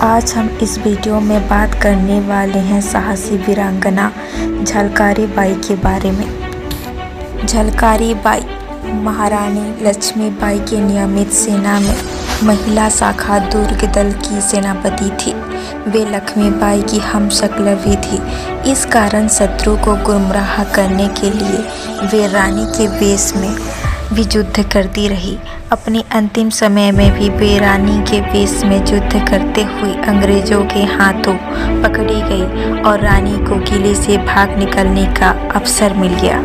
आज हम इस वीडियो में बात करने वाले हैं साहसी वीरांगना झलकारी बाई के बारे में। झलकारी बाई महारानी लक्ष्मीबाई के नियमित सेना में महिला शाखा दुर्ग दल की सेनापति थी। वे लक्ष्मीबाई की हमशक्ल भी थी। इस कारण शत्रु को गुमराह करने के लिए वे रानी के वेश में भी युद्ध करती रही। अपने अंतिम समय में भी वे रानी के वेश में युद्ध करते हुए अंग्रेजों के हाथों पकड़ी गई और रानी को किले से भाग निकलने का अवसर मिल गया।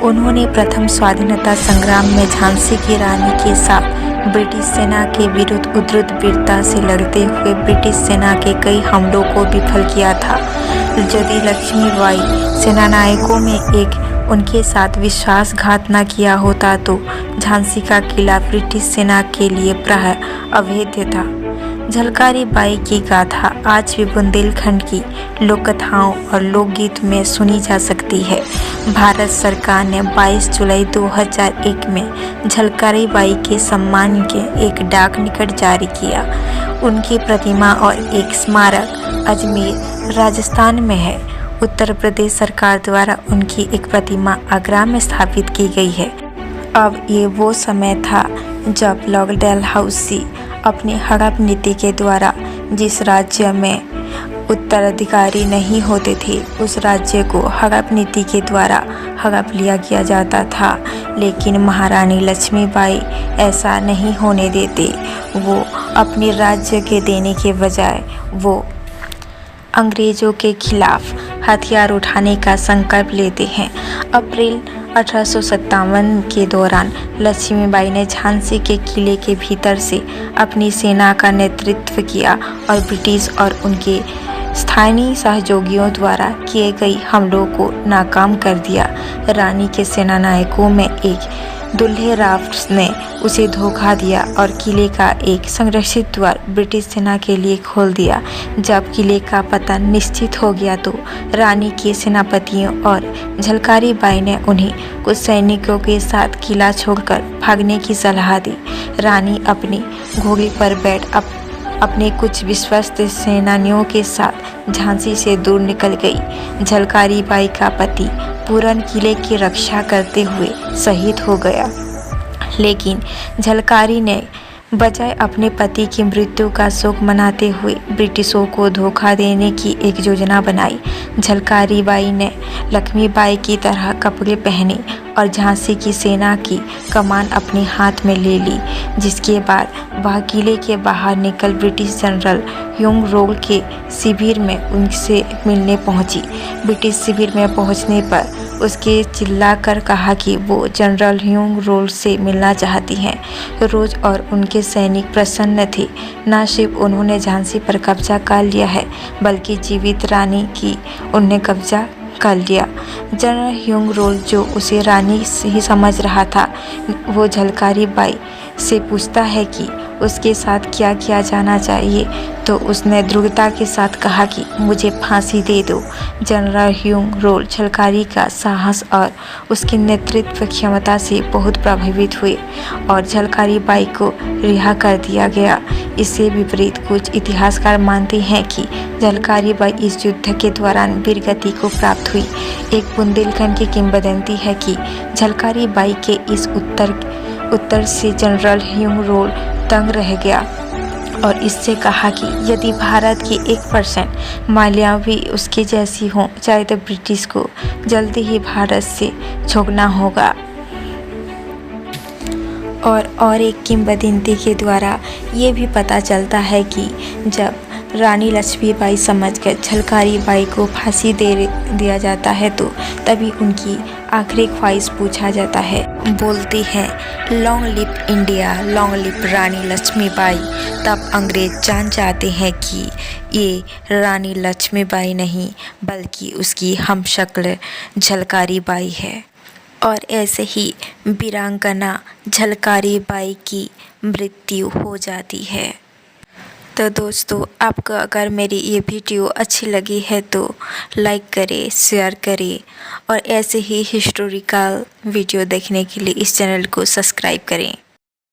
उन्होंने प्रथम स्वाधीनता संग्राम में झांसी की रानी के साथ ब्रिटिश सेना के विरुद्ध उद्धृत वीरता से लड़ते हुए ब्रिटिश सेना के कई हमलों को विफल किया था। यदि लक्ष्मीबाई सेनानायकों में एक उनके साथ विश्वासघात न किया होता तो झांसी का किला ब्रिटिश सेना के लिए प्राय अवैध था। झलकारी बाई की गाथा आज भी बुंदेलखंड की लोक कथाओं और लोकगीत में सुनी जा सकती है। भारत सरकार ने 22 जुलाई 2001 में झलकारी बाई के सम्मान के एक डाक टिकट जारी किया। उनकी प्रतिमा और एक स्मारक अजमेर राजस्थान में है। उत्तर प्रदेश सरकार द्वारा उनकी एक प्रतिमा आगरा में स्थापित की गई है। अब ये वो समय था जब लॉर्ड डलहौसी अपनी हड़प नीति के द्वारा जिस राज्य में उत्तराधिकारी नहीं होते थे उस राज्य को हड़प नीति के द्वारा हड़प लिया गया जाता था। लेकिन महारानी लक्ष्मीबाई ऐसा नहीं होने देते। वो अपने राज्य के देने के बजाय वो अंग्रेजों के खिलाफ हथियार उठाने का संकल्प लेते हैं। अप्रैल 1857 के दौरान लक्ष्मीबाई ने झांसी के किले के भीतर से अपनी सेना का नेतृत्व किया और ब्रिटिश और उनके स्थानीय सहयोगियों द्वारा किए गए हमलों को नाकाम कर दिया। रानी के सेनानायकों में एक दुल्हे राव ने उसे धोखा दिया और किले का एक संरक्षित द्वार ब्रिटिश सेना के लिए खोल दिया। जब किले का पतन निश्चित हो गया तो रानी के सेनापतियों और झलकारी बाई ने उन्हें कुछ सैनिकों के साथ किला छोड़कर भागने की सलाह दी। रानी अपनी घोड़ी पर बैठ अपने कुछ विश्वस्त सेनानियों के साथ झांसी से दूर निकल गई। झलकारी बाई का पति पूरन किले की रक्षा करते हुए शहीद हो गया। लेकिन झलकारी ने बजाय अपने पति की मृत्यु का शोक मनाते हुए ब्रिटिशों को धोखा देने की एक योजना बनाई। झलकारी बाई ने लक्ष्मीबाई की तरह कपड़े पहने और झांसी की सेना की कमान अपने हाथ में ले ली। जिसके बाद वह किले के बाहर निकल ब्रिटिश जनरल ह्यूग रोल के शिविर में उनसे मिलने पहुंची। ब्रिटिश शिविर में पहुंचने पर उसके चिल्लाकर कहा कि वो जनरल ह्यूग रोल से मिलना चाहती हैं। रोज और उनके सैनिक प्रसन्न थे। न सिर्फ उन्होंने झांसी पर कब्जा कर लिया है बल्कि जीवित रानी की उन्हें कब्जा कर लिया। जनरल ह्यूग रोल जो उसे रानी ही समझ रहा था वो झलकारी बाई से पूछता है कि उसके साथ क्या किया जाना चाहिए तो उसने दृढ़ता के साथ कहा कि मुझे फांसी दे दो। जनरल ह्यूग रोल झलकारी का साहस और उसकी नेतृत्व क्षमता से बहुत प्रभावित हुए और झलकारी बाई को रिहा कर दिया गया। इससे विपरीत कुछ इतिहासकार मानते हैं कि झलकारी बाई इस युद्ध के दौरान वीरगति को प्राप्त हुई। एक बुंदेलखंड की किंवदंती है कि झलकारी बाई के इस उत्तर से जनरल ह्यूग रोल तंग रह गया और इससे कहा कि यदि भारत की 1% मालिया भी उसके जैसी हो चाहे तो ब्रिटिश को जल्दी ही भारत से छोड़ना होगा। और एक किंवदंती के द्वारा ये भी पता चलता है कि जब रानी लक्ष्मीबाई समझकर झलकारी बाई को फांसी दे दिया जाता है तो तभी उनकी आखिरी ख्वाहिश पूछा जाता है। बोलती है long live India, long live Rani Lakshmibai. तब अंग्रेज जान जाते हैं कि ये रानी लक्ष्मीबाई नहीं बल्कि उसकी हमशक्ल झलकारी बाई है। और ऐसे ही वीरांगना झलकारी बाई की मृत्यु हो जाती है। तो दोस्तों आपको अगर मेरी ये वीडियो अच्छी लगी है तो लाइक करें, शेयर करें और ऐसे ही हिस्टोरिकल वीडियो देखने के लिए इस चैनल को सब्सक्राइब करें।